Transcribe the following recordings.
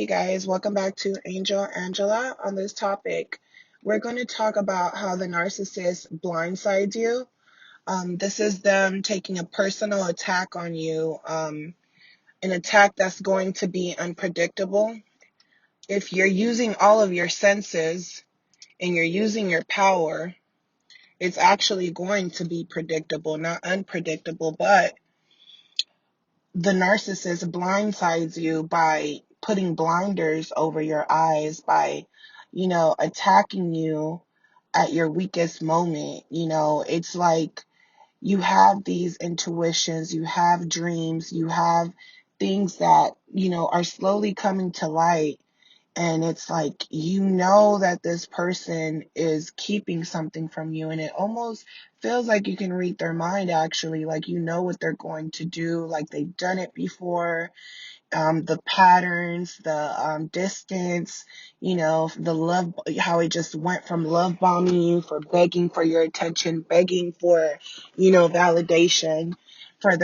Hey guys, welcome back to Angel Angela. On this topic, we're going to talk about how the narcissist blindsides you. This is them taking a personal attack on you, an attack that's going to be unpredictable. If you're using all of your senses and you're using your power, it's actually going to be predictable, not unpredictable, but the narcissist blindsides you by putting blinders over your eyes, by, attacking you at your weakest moment. It's like you have these intuitions, you have dreams, you have things that, are slowly coming to light. And it's like, that this person is keeping something from you. And it almost feels like you can read their mind, actually. Like, what they're going to do, like they've done it before. The patterns, the distance, the love, how it just went from love bombing you, for begging for your attention, begging for, validation for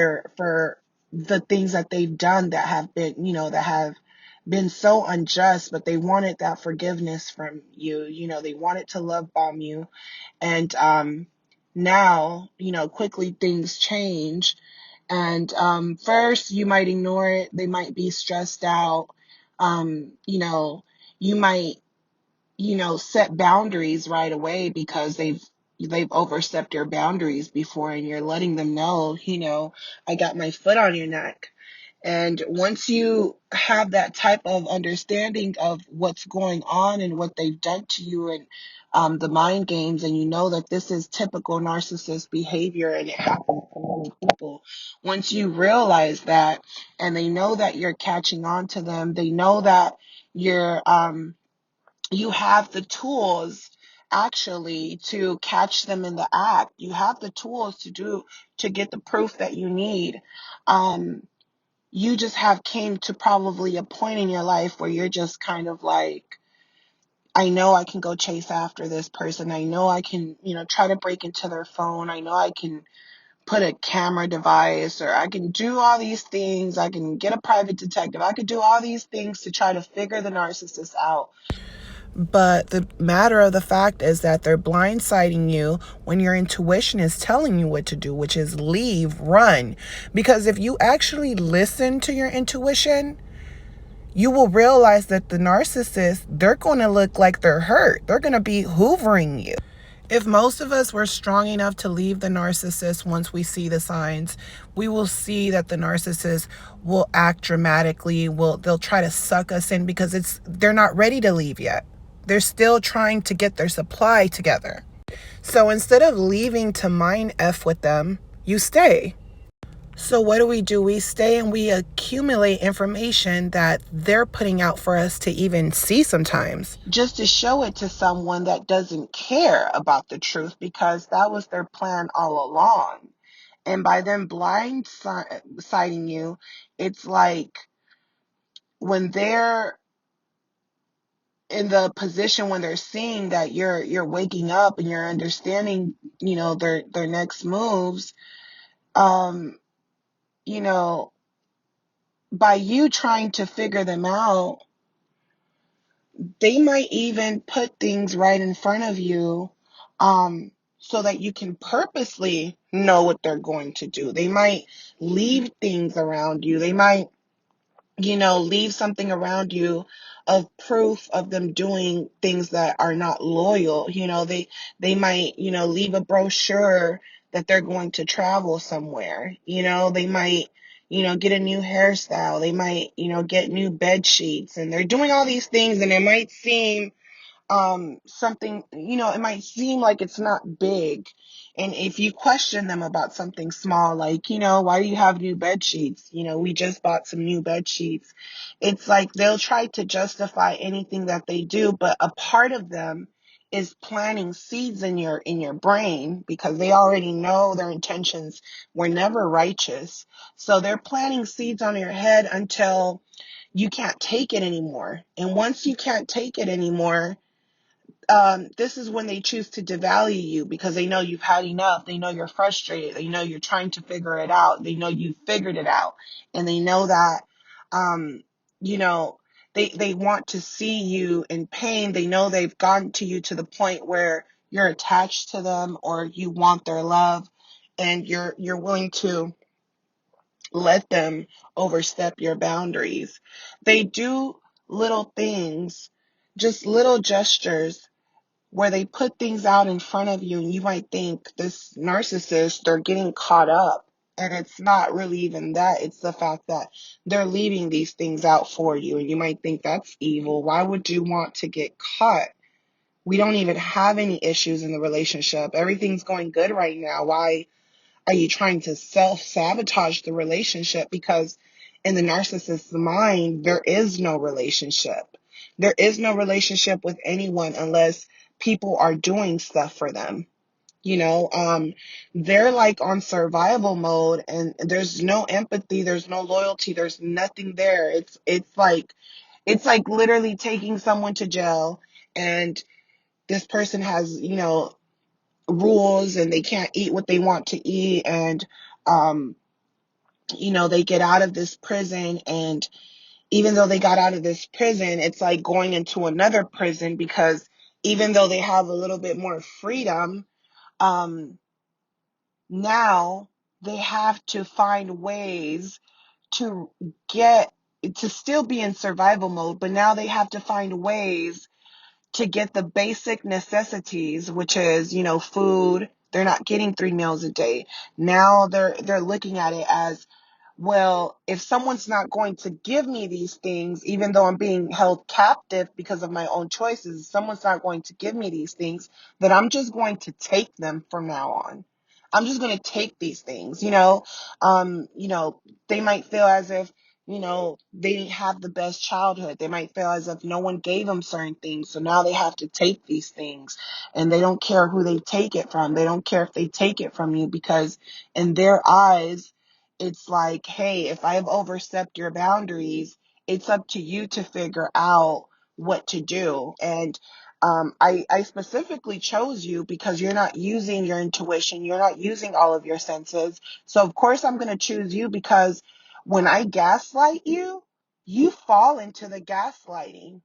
the things that they've done that have been, that have been so unjust, but they wanted that forgiveness from you. They wanted to love bomb you. And now, quickly things change. And first, you might ignore it. They might be stressed out. You might, set boundaries right away because they've overstepped your boundaries before, and you're letting them know, I got my foot on your neck. And once you have that type of understanding of what's going on and what they've done to you, and the mind games, and you know that this is typical narcissist behavior and it happens to many people. Once you realize that, and they know that you're catching on to them, they know that you have the tools actually to catch them in the act. You have the tools to get the proof that you need. You just have came to probably a point in your life where you're just kind of like, I know I can go chase after this person. I know I can, try to break into their phone. I know I can put a camera device, or I can do all these things. I can get a private detective. I could do all these things to try to figure the narcissist out. But the matter of the fact is that they're blindsiding you when your intuition is telling you what to do, which is leave, run. Because if you actually listen to your intuition, you will realize that the narcissist, they're going to look like they're hurt. They're going to be hoovering you. If most of us were strong enough to leave the narcissist once we see the signs, we will see that the narcissist will act dramatically. They'll try to suck us in because they're not ready to leave yet. They're still trying to get their supply together. So instead of leaving to mind F with them, you stay. So what do? We stay and we accumulate information that they're putting out for us to even see sometimes, just to show it to someone that doesn't care about the truth, because that was their plan all along. And by them blindsiding you, it's like when they're in the position, when they're seeing that you're waking up and you're understanding, their next moves, um, you know, by you trying to figure them out, they might even put things right in front of you, so that you can purposely know what they're going to do. They might leave things around you. They might, leave something around you of proof of them doing things that are not loyal. They might, leave a brochure that they're going to travel somewhere. They might, get a new hairstyle. They might, get new bed sheets, and they're doing all these things, and it might seem something, it might seem like it's not big. And if you question them about something small, like, why do you have new bed sheets? We just bought some new bed sheets. It's like they'll try to justify anything that they do, but a part of them is planting seeds in your brain, because they already know their intentions were never righteous. So they're planting seeds on your head until you can't take it anymore. And once you can't take it anymore, this is when they choose to devalue you, because they know you've had enough. They know you're frustrated. They know you're trying to figure it out. They know you've figured it out. And they know that, um, you know, they want to see you in pain. They know they've gotten to you to the point where you're attached to them or you want their love, and you're willing to let them overstep your boundaries. They do little things, just little gestures where they put things out in front of you, and you might think this narcissist, they're getting caught up. And it's not really even that. It's the fact that they're leaving these things out for you. And you might think that's evil. Why would you want to get caught? We don't even have any issues in the relationship. Everything's going good right now. Why are you trying to self-sabotage the relationship? Because in the narcissist's mind, there is no relationship. There is no relationship with anyone unless people are doing stuff for them. You know, they're like on survival mode, and there's no empathy, there's no loyalty, there's nothing there. It's like literally taking someone to jail, and this person has, rules, and they can't eat what they want to eat, and um they get out of this prison, and even though they got out of this prison, it's like going into another prison, because even though they have a little bit more freedom, um now they have to find ways to get to still be in survival mode, but now they have to find ways to get the basic necessities, which is, food. They're not getting 3 meals a day. Now they're looking at it as, well, if someone's not going to give me these things, even though I'm being held captive because of my own choices, if someone's not going to give me these things, then I'm just going to take them from now on. I'm just going to take these things, they might feel as if, they didn't have the best childhood. They might feel as if no one gave them certain things. So now they have to take these things, and they don't care who they take it from. They don't care if they take it from you, because in their eyes, it's like, hey, if I've overstepped your boundaries, it's up to you to figure out what to do. And I specifically chose you because you're not using your intuition. You're not using all of your senses. So, of course, I'm going to choose you, because when I gaslight you, you fall into the gaslighting.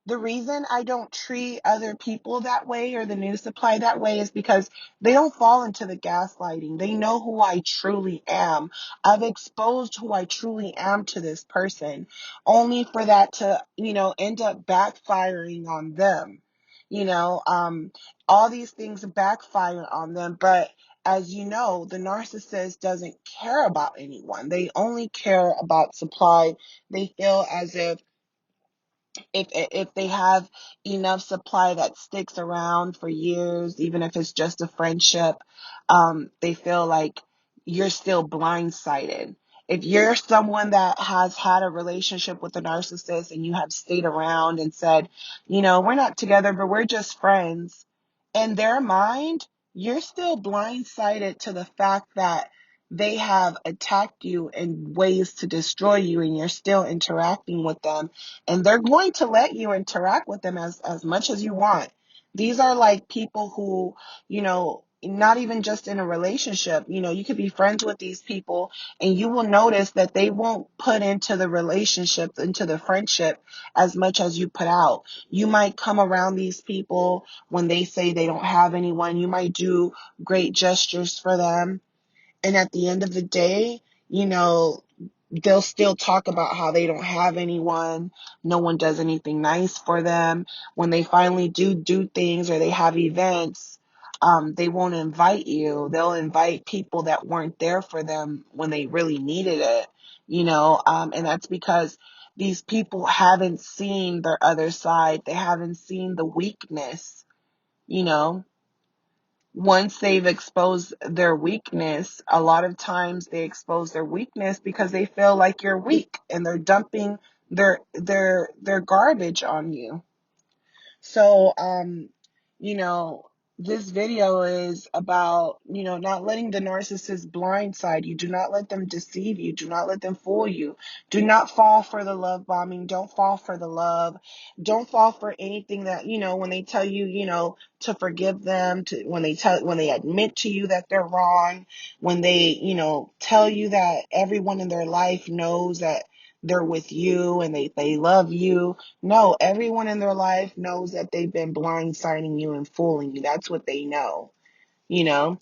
The reason I don't treat other people that way, or the new supply that way, is because they don't fall into the gaslighting. They know who I truly am. I've exposed who I truly am to this person, only for that to, end up backfiring on them. You know, um, all these things backfire on them, but as you know, the narcissist doesn't care about anyone. They only care about supply. They feel as if they have enough supply that sticks around for years, even if it's just a friendship, they feel like you're still blindsided. If you're someone that has had a relationship with a narcissist and you have stayed around and said, we're not together, but we're just friends, in their mind, you're still blindsided to the fact that they have attacked you in ways to destroy you, and you're still interacting with them, and they're going to let you interact with them as much as you want. These are like people who, not even just in a relationship, you could be friends with these people, and you will notice that they won't put into the relationship, into the friendship, as much as you put out. You might come around these people when they say they don't have anyone. You might do great gestures for them, and at the end of the day, you know, they'll still talk about how they don't have anyone. No one does anything nice for them. When they finally do things, or they have events, they won't invite you. They'll invite people that weren't there for them when they really needed it, and that's because these people haven't seen their other side. They haven't seen the weakness, you know. Once they've exposed their weakness, a lot of times they expose their weakness because they feel like you're weak, and they're dumping their garbage on you. So, you know, this video is about, not letting the narcissist blindside you. Do not let them deceive you. Do not let them fool you. Do not fall for the love bombing. Don't fall for the love. Don't fall for anything that, when they tell you, to forgive them, when they admit to you that they're wrong, when they, tell you that everyone in their life knows that they're with you and they love you. No, everyone in their life knows that they've been blindsiding you and fooling you. That's what they know. You know,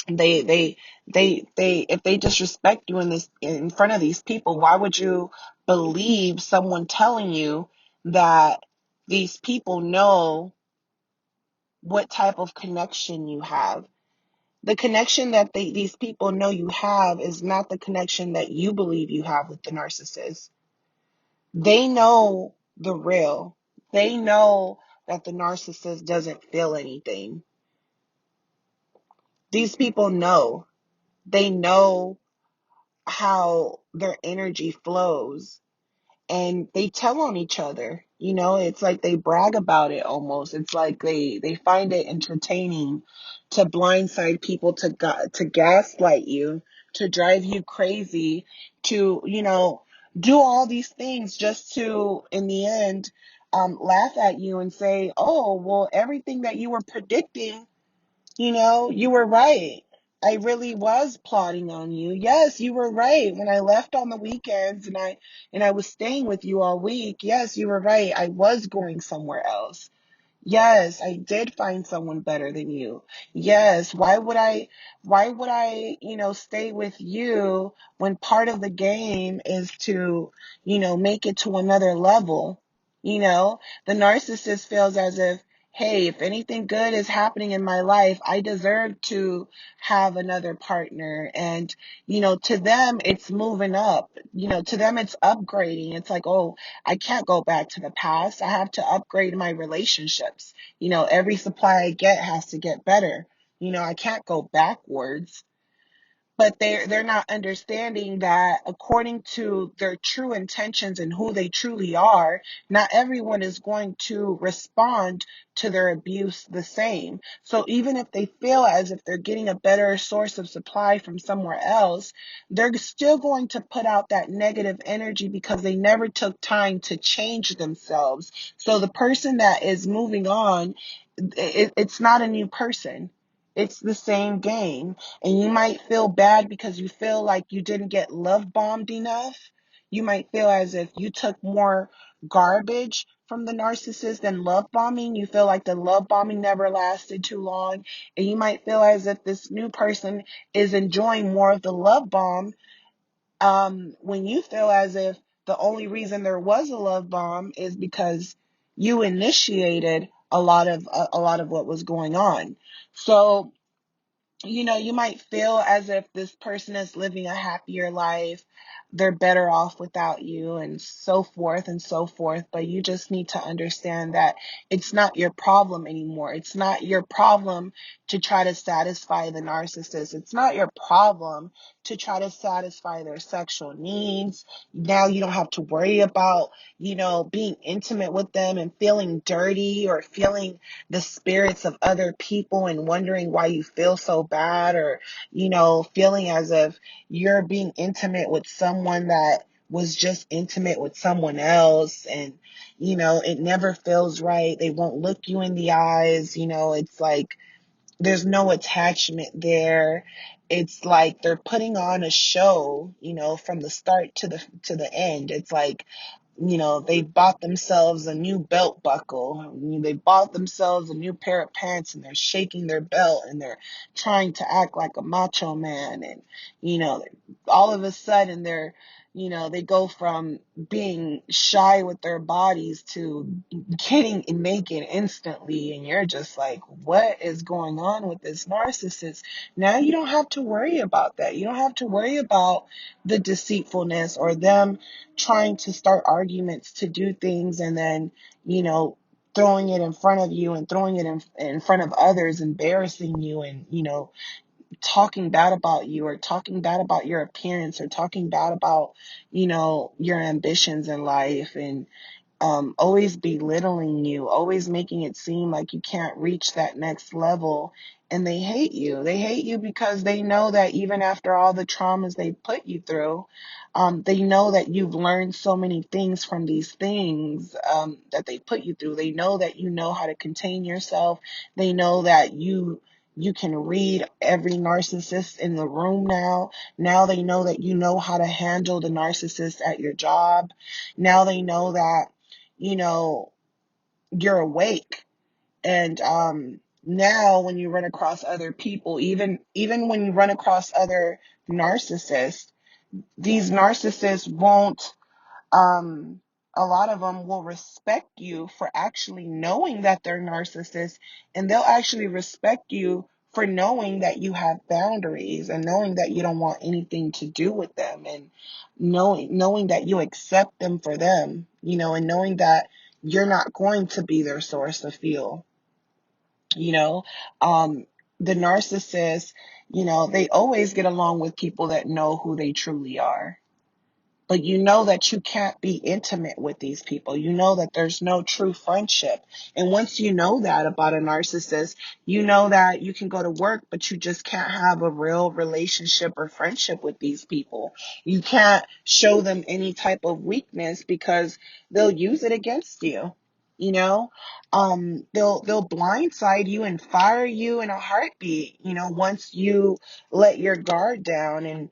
they if they disrespect you in front of these people, why would you believe someone telling you that these people know what type of connection you have? The connection that these people know you have is not the connection that you believe you have with the narcissist. They know the real. They know that the narcissist doesn't feel anything. These people know. They know how their energy flows, and they tell on each other. It's like they brag about it almost. It's like they find it entertaining to blindside people, to gaslight you, to drive you crazy, to do all these things just to, in the end, laugh at you and say, oh, well, everything that you were predicting, you were right. I really was plotting on you. Yes, you were right. When I left on the weekends and I was staying with you all week, yes, you were right. I was going somewhere else. Yes, I did find someone better than you. Yes, why would I stay with you when part of the game is to, make it to another level? The narcissist feels as if, hey, if anything good is happening in my life, I deserve to have another partner. And, to them, it's moving up. To them, it's upgrading. It's like, oh, I can't go back to the past. I have to upgrade my relationships. Every supply I get has to get better. I can't go backwards. But they're not understanding that according to their true intentions and who they truly are, not everyone is going to respond to their abuse the same. So even if they feel as if they're getting a better source of supply from somewhere else, they're still going to put out that negative energy because they never took time to change themselves. So the person that is moving on, it's not a new person. It's the same game. And you might feel bad because you feel like you didn't get love bombed enough. You might feel as if you took more garbage from the narcissist than love bombing. You feel like the love bombing never lasted too long. And you might feel as if this new person is enjoying more of the love bomb, when you feel as if the only reason there was a love bomb is because you initiated a lot of what was going on. So you might feel as if this person is living a happier life, they're better off without you, and so forth and so forth. But you just need to understand that it's not your problem anymore. It's not your problem to try to satisfy the narcissist. It's not your problem to try to satisfy their sexual needs. Now you don't have to worry about, being intimate with them and feeling dirty or feeling the spirits of other people and wondering why you feel so bad, or feeling as if you're being intimate with someone that was just intimate with someone else, and it never feels right. They won't look you in the eyes. It's like there's no attachment there. It's like they're putting on a show, from the start to the end. It's like, they bought themselves a new belt buckle. They bought themselves a new pair of pants, and they're shaking their belt and they're trying to act like a macho man. And, you know, all of a sudden they go from being shy with their bodies to getting naked instantly. And you're just like, what is going on with this narcissist? Now you don't have to worry about that. You don't have to worry about the deceitfulness or them trying to start arguments to do things, and then, throwing it in front of you and throwing it in front of others, embarrassing you, and, talking bad about you, or talking bad about your appearance, or talking bad about, your ambitions in life, and always belittling you, always making it seem like you can't reach that next level. And they hate you. They hate you because they know that even after all the traumas they put you through, they know that you've learned so many things from these things, that they put you through. They know that you know how to contain yourself. They know that You can read every narcissist in the room now. Now they know that you know how to handle the narcissist at your job. Now they know that, you know, you're awake. And now when you run across other people, even when you run across other narcissists, these narcissists won't, um, a lot of them will respect you for actually knowing that they're narcissists, and they'll actually respect you for knowing that you have boundaries and knowing that you don't want anything to do with them, and knowing that you accept them for them, and knowing that you're not going to be their source of fuel, you know. Um, the narcissists, they always get along with people that know who they truly are. But you know that you can't be intimate with these people. You know that there's no true friendship. And once you know that about a narcissist, you know that you can go to work, but you just can't have a real relationship or friendship with these people. You can't show them any type of weakness because they'll use it against you. You know, they'll blindside you and fire you in a heartbeat. Once you let your guard down and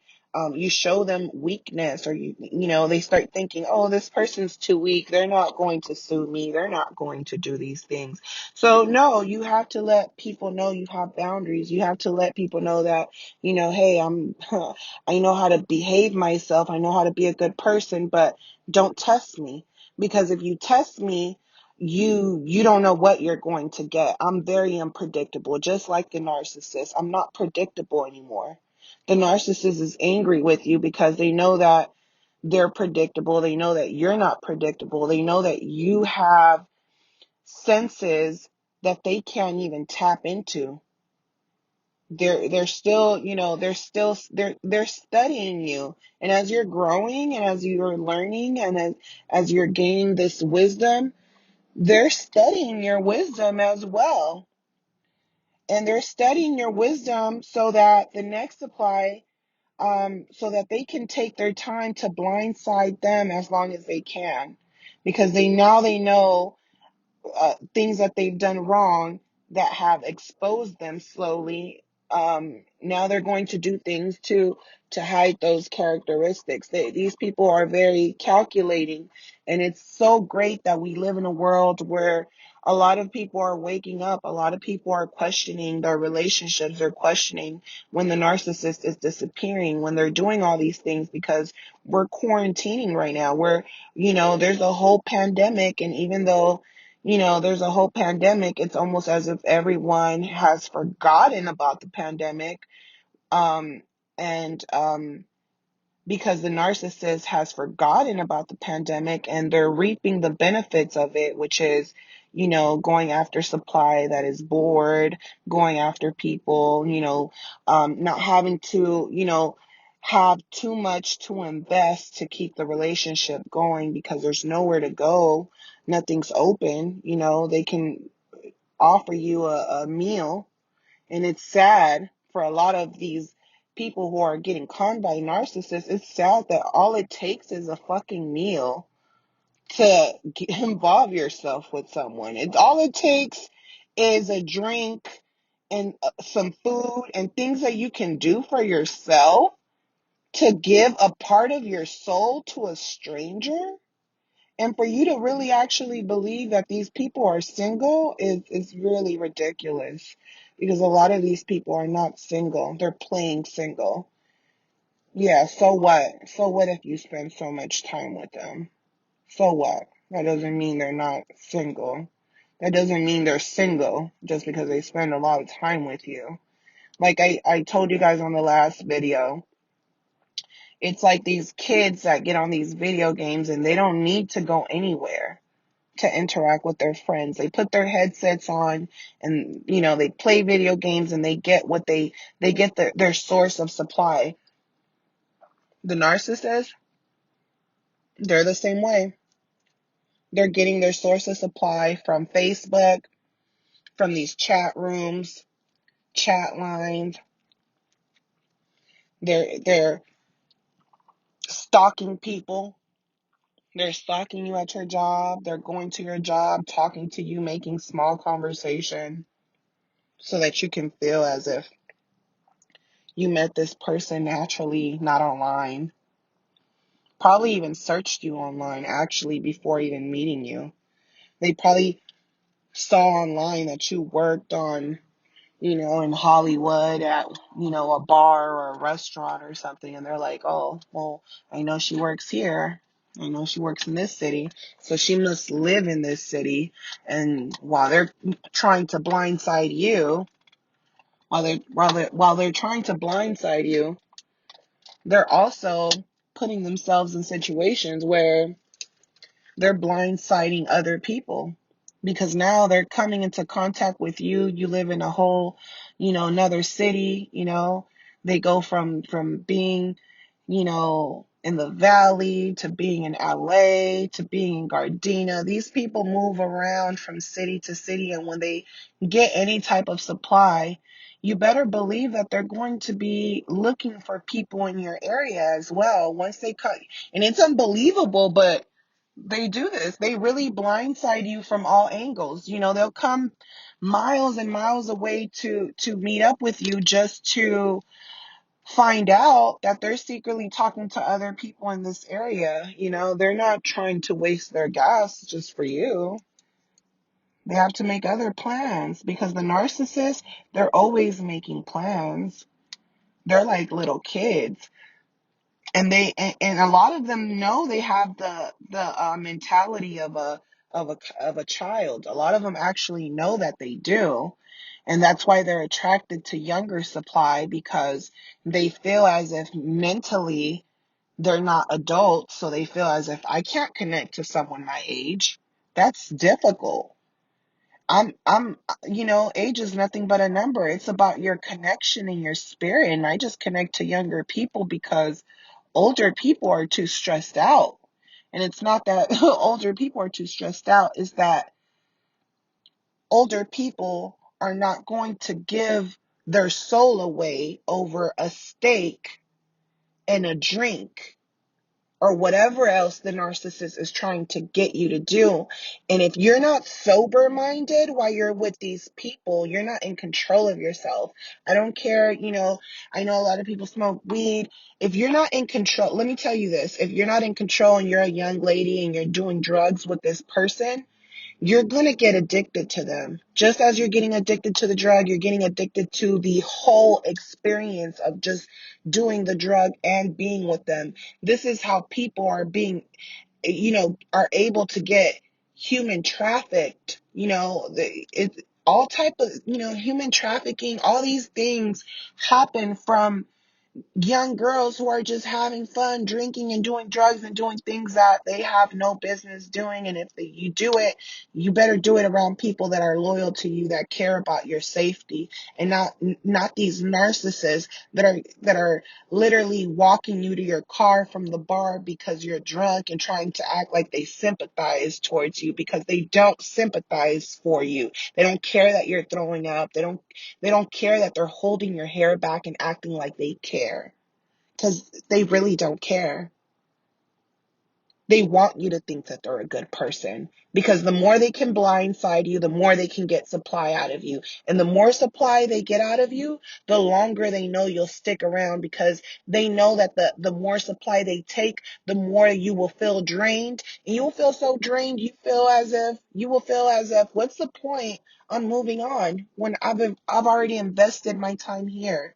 you show them weakness, or they start thinking, oh, this person's too weak. They're not going to sue me. They're not going to do these things. So no, you have to let people know you have boundaries. You have to let people know that, hey, I know how to behave myself. I know how to be a good person, but don't test me, because if you test me, you don't know what you're going to get. I'm very unpredictable, just like the narcissist. I'm not predictable anymore. The narcissist is angry with you because they know that they're predictable. They know that you're not predictable. They know that you have senses that they can't even tap into. They're still, they're studying you. And as you're growing and as you're learning and as you're gaining this wisdom, they're studying your wisdom as well. And they're studying your wisdom so that the next supply, so that they can take their time to blindside them as long as they can, because they know things that they've done wrong that have exposed them slowly. Now they're going to do things to hide those characteristics. These people are very calculating, and it's so great that we live in a world where a lot of people are waking up. A lot of people are questioning their relationships. They're questioning when the narcissist is disappearing, when they're doing all these things, because we're quarantining right now. There's a whole pandemic, and even though there's a whole pandemic, it's almost as if everyone has forgotten about the pandemic. And because the narcissist has forgotten about the pandemic and they're reaping the benefits of it, which is, going after supply that is bored, going after people, not having to, have too much to invest to keep the relationship going because there's nowhere to go. Nothing's open. They can offer you a meal, and it's sad for a lot of these people who are getting conned by narcissists. It's sad that all it takes is a fucking meal to involve yourself with someone. All it takes is a drink and some food and things that you can do for yourself to give a part of your soul to a stranger. And for you to really actually believe that these people are single is really ridiculous, because a lot of these people are not single. They're playing single. Yeah, so what? So what if you spend so much time with them? So what? That doesn't mean they're not single. That doesn't mean they're single just because they spend a lot of time with you. Like I told you guys on the last video, it's like these kids that get on these video games and they don't need to go anywhere to interact with their friends. They put their headsets on and, they play video games and they get they get their source of supply. The narcissists, they're the same way. They're getting their source of supply from Facebook, from these chat rooms, chat lines. They're stalking people. They're stalking you at your job. They're going to your job, talking to you, making small conversation. so that you can feel as if you met this person naturally, not online. Probably even searched you online actually before even meeting you. They probably saw online that you worked on, in Hollywood at, a bar or a restaurant or something. And they're like, oh, well, I know she works here. I know she works in this city. So she must live in this city. And while they're trying to blindside you, while they're trying to blindside you, they're also putting themselves in situations where they're blindsiding other people, because now they're coming into contact with you. You live in a whole, another city. They go from being, in the valley to being in LA to being in Gardena. These people move around from city to city, and when they get any type of supply, you better believe that they're going to be looking for people in your area as well. Once they cut, and it's unbelievable, but they do this. They really blindside you from all angles. They'll come miles and miles away to meet up with you, just to find out that they're secretly talking to other people in this area. They're not trying to waste their gas just for you. They have to make other plans, because the narcissists, they're always making plans. They're like little kids. And a lot of them know they have the mentality of a child. A lot of them actually know that they do, and that's why they're attracted to younger supply, because they feel as if mentally they're not adults, so they feel as if I can't connect to someone my age. That's difficult. I'm age is nothing but a number. It's about your connection and your spirit. And I just connect to younger people because older people are too stressed out. And it's not that older people are too stressed out, it's that older people are not going to give their soul away over a steak and a drink, or whatever else the narcissist is trying to get you to do. And if you're not sober minded while you're with these people, you're not in control of yourself. I don't care, I know a lot of people smoke weed. If you're not in control, let me tell you this, if you're not in control and you're a young lady and you're doing drugs with this person, you're going to get addicted to them. Just as you're getting addicted to the drug, you're getting addicted to the whole experience of just doing the drug and being with them. This is how people are being, are able to get human trafficked, all type of, human trafficking. All these things happen from young girls who are just having fun, drinking and doing drugs and doing things that they have no business doing. And if you do it, you better do it around people that are loyal to you, that care about your safety, and not these narcissists that are literally walking you to your car from the bar because you're drunk and trying to act like they sympathize towards you, because they don't sympathize for you. They don't care that you're throwing up. They don't care that they're holding your hair back and acting like they care, because they really don't care. They want you to think that they're a good person, because the more they can blindside you, the more they can get supply out of you. And the more supply they get out of you, the longer they know you'll stick around, because they know that the more supply they take, the more you will feel drained. And you will feel so drained, you will feel as if, what's the point on moving on when I've already invested my time here?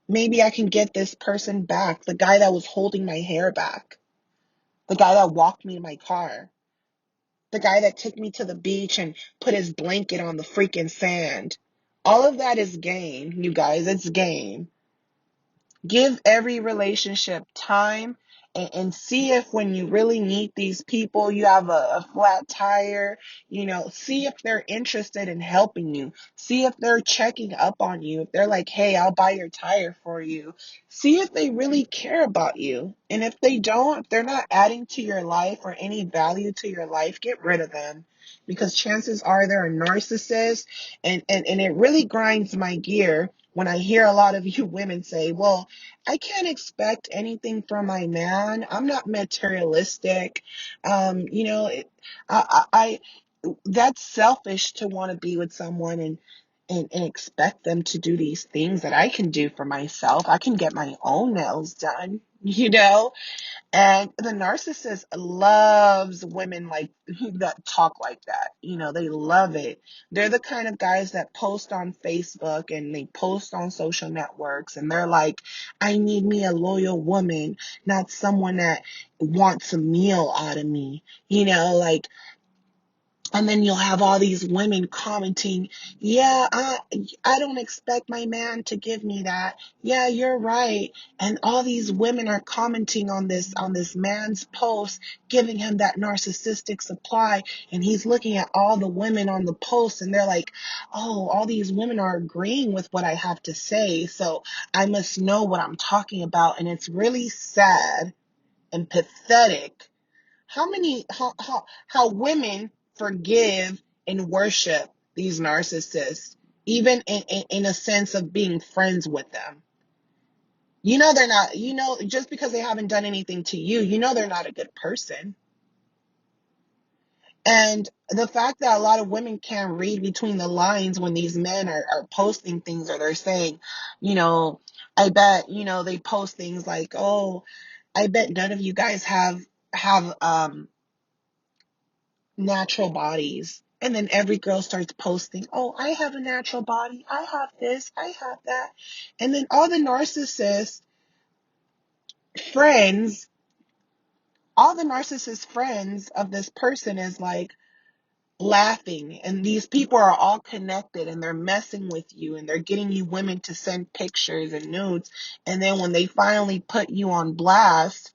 Maybe I can get this person back, the guy that was holding my hair back, the guy that walked me to my car, the guy that took me to the beach and put his blanket on the freaking sand. All of that is game, you guys. It's game. Give every relationship time, and see if when you really meet these people, you have a flat tire. See if they're interested in helping you. See if they're checking up on you. If they're like, hey, I'll buy your tire for you. See if they really care about you. And if they don't, if they're not adding to your life or any value to your life, get rid of them. Because chances are they're a narcissist. And it really grinds my gear when I hear a lot of you women say, well, I can't expect anything from my man. I'm not materialistic. You know, I that's selfish to want to be with someone and expect them to do these things that I can do for myself. I can get my own nails done, you know? And the narcissist loves women like that talk like that. They love it. They're the kind of guys that post on Facebook and they post on social networks and they're like, I need me a loyal woman, not someone that wants a meal out of me. Like, and then you'll have all these women commenting, yeah, I don't expect my man to give me that. Yeah, you're right. And all these women are commenting on this man's post, giving him that narcissistic supply. And he's looking at all the women on the post and they're like, oh, all these women are agreeing with what I have to say. So I must know what I'm talking about. And it's really sad and pathetic how women forgive and worship these narcissists, even in a sense of being friends with them. They're not, just because they haven't done anything to you, they're not a good person. And the fact that a lot of women can't read between the lines when these men are posting things, or they're saying, you know, I bet, they post things like, oh, I bet none of you guys have natural bodies. And then every girl starts posting, oh, I have a natural body. I have this. I have that. And then all the friends, narcissist friends of this person is like laughing. And these people are all connected and they're messing with you and they're getting you women to send pictures and nudes. And then when they finally put you on blast,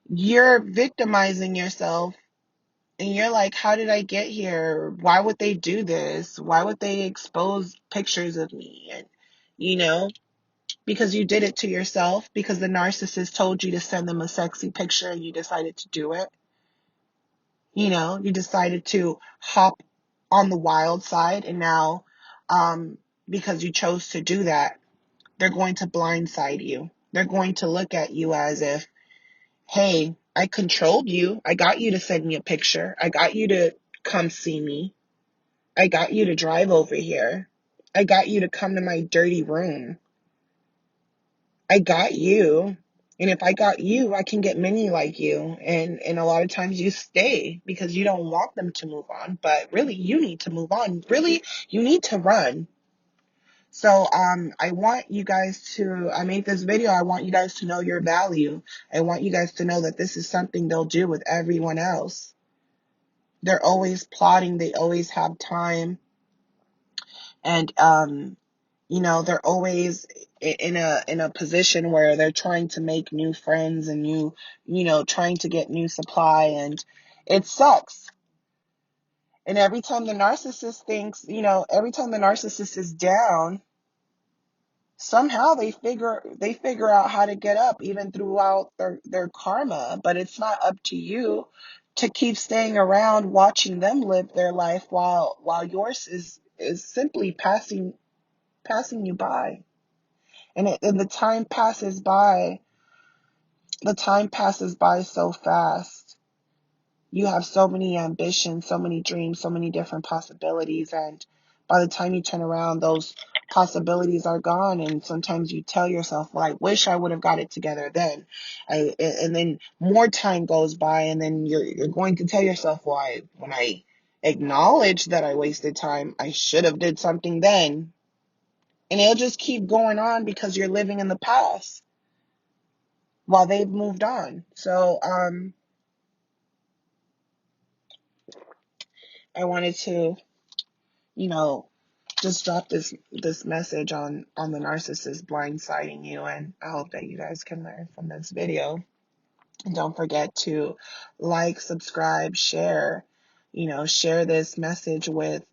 you're victimizing yourself. And you're like, how did I get here? Why would they do this? Why would they expose pictures of me? And, you know, because you did it to yourself, because the narcissist told you to send them a sexy picture and you decided to do it. You decided to hop on the wild side. And now, because you chose to do that, they're going to blindside you. They're going to look at you as if, hey, I controlled you. I got you to send me a picture. I got you to come see me. I got you to drive over here. I got you to come to my dirty room. I got you. And if I got you, I can get many like you. And a lot of times you stay because you don't want them to move on. But really, you need to move on. Really, you need to run. So I made this video. I want you guys to know your value. I want you guys to know that this is something they'll do with everyone else. They're always plotting. They always have time. And they're always in a position where they're trying to make new friends and trying to get new supply, and it sucks. And every time the narcissist is down, somehow they figure out how to get up even throughout their karma. But it's not up to you to keep staying around watching them live their life while yours is simply passing you by. And the time passes by. The time passes by so fast. You have so many ambitions, so many dreams, so many different possibilities. And by the time you turn around, those possibilities are gone. And sometimes you tell yourself, well, I wish I would have got it together then. And then more time goes by. And then you're going to tell yourself, well, when I acknowledge that I wasted time, I should have did something then. And it'll just keep going on because you're living in the past while they've moved on. So I wanted to, you know, just drop this message on the narcissist blindsiding you, and I hope that you guys can learn from this video. And don't forget to like, subscribe, share, share this message with,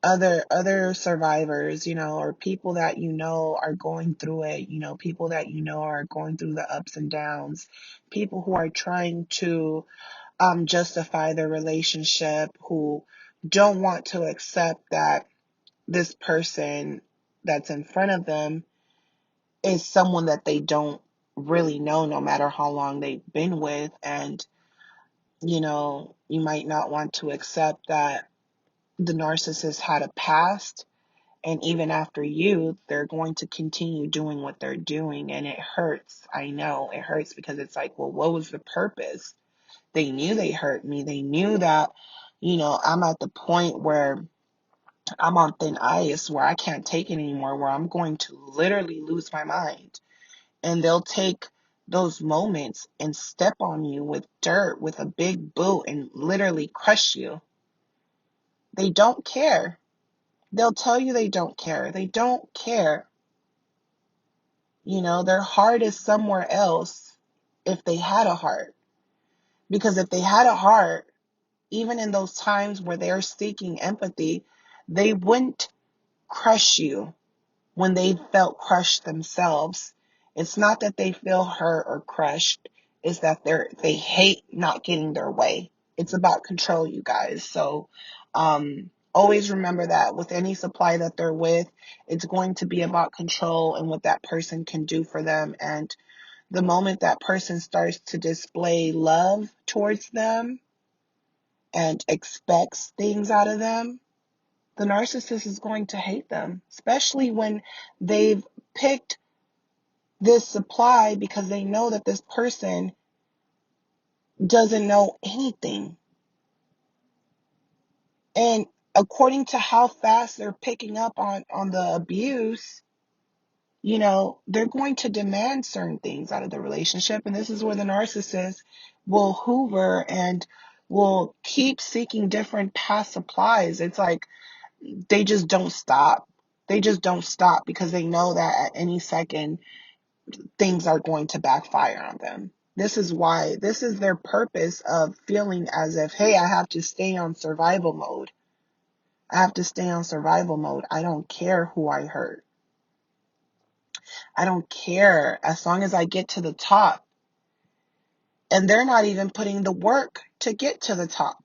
other survivors, or people that are going through it, people that are going through the ups and downs, people who are trying to justify their relationship, who don't want to accept that this person that's in front of them is someone that they don't really know, no matter how long they've been with. And you might not want to accept that the narcissist had a past, and even after you, they're going to continue doing what they're doing. And it hurts. I know it hurts, because it's like, well, what was the purpose? They knew they hurt me. They knew that, I'm at the point where I'm on thin ice, where I can't take it anymore, where I'm going to literally lose my mind. And they'll take those moments and step on you with dirt, with a big boot, and literally crush you. They don't care. They'll tell you they don't care. They don't care. Their heart is somewhere else, if they had a heart. Because if they had a heart, even in those times where they're seeking empathy, they wouldn't crush you when they felt crushed themselves. It's not that they feel hurt or crushed, it's that they hate not getting their way. It's about control, you guys. So always remember that with any supply that they're with, it's going to be about control and what that person can do for them. And the moment that person starts to display love towards them and expects things out of them, the narcissist is going to hate them, especially when they've picked this supply because they know that this person doesn't know anything. And according to how fast they're picking up on the abuse, they're going to demand certain things out of the relationship. And this is where the narcissist will hoover and will keep seeking different past supplies. It's like they just don't stop. They just don't stop, because they know that at any second things are going to backfire on them. This is their purpose of feeling as if, hey, I have to stay on survival mode. I have to stay on survival mode. I don't care who I hurt. I don't care, as long as I get to the top. And they're not even putting the work to get to the top.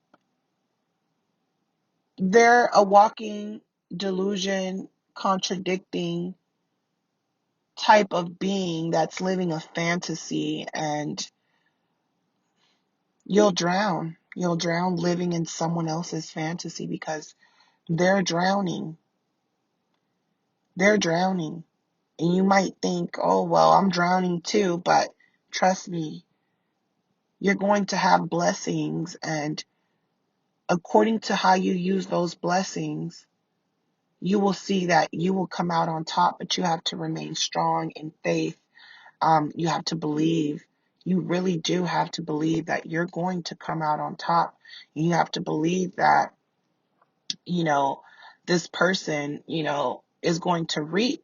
They're a walking delusion, contradicting type of being that's living a fantasy, and you'll drown. You'll drown living in someone else's fantasy, because they're drowning. They're drowning. And you might think, oh, well, I'm drowning too, but trust me, you're going to have blessings, and according to how you use those blessings, you will see that you will come out on top, but you have to remain strong in faith. You have to believe. You really do have to believe that you're going to come out on top. You have to believe that, you know, this person, is going to reap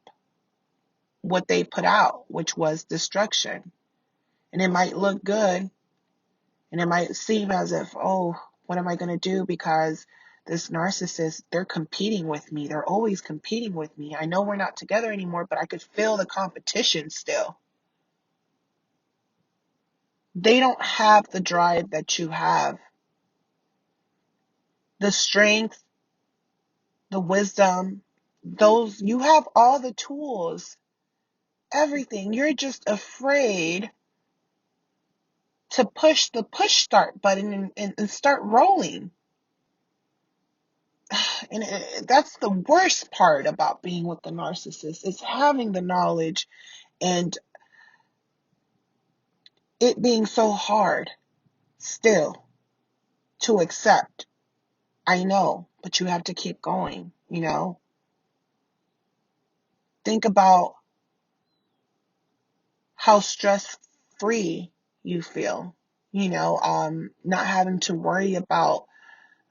what they put out, which was destruction. And it might look good, and it might seem as if, oh, what am I going to do? Because this narcissist, they're competing with me. They're always competing with me. I know we're not together anymore, but I could feel the competition still. They don't have the drive that you have, the strength, the wisdom. You have all the tools, everything. You're just afraid to push the push start button and start rolling. And that's the worst part about being with the narcissist, is having the knowledge and it being so hard still to accept. I know, but you have to keep going. Think about how stress free you feel, not having to worry about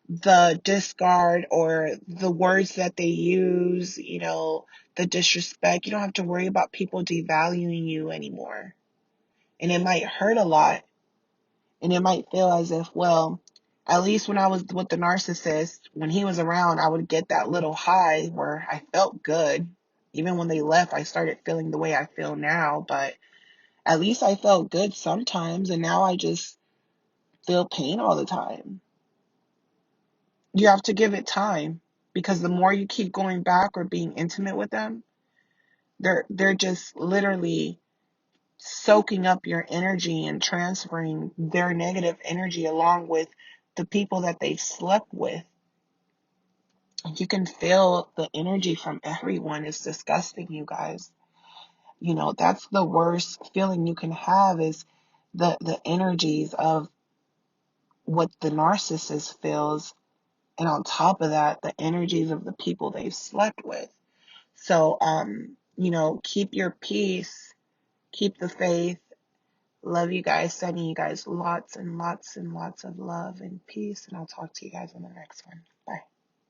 the discard or the words that they use, the disrespect. You don't have to worry about people devaluing you anymore. And it might hurt a lot. And it might feel as if, well, at least when I was with the narcissist, when he was around, I would get that little high where I felt good. Even when they left, I started feeling the way I feel now. But at least I felt good sometimes. And now I just feel pain all the time. You have to give it time, because the more you keep going back or being intimate with them, they're just literally soaking up your energy and transferring their negative energy along with the people that they've slept with. You can feel the energy from everyone. It's disgusting, you guys. That's the worst feeling you can have, is the energies of what the narcissist feels. And on top of that, the energies of the people they've slept with. So, keep your peace, keep the faith. Love you guys. Sending you guys lots and lots and lots of love and peace. And I'll talk to you guys in the next one.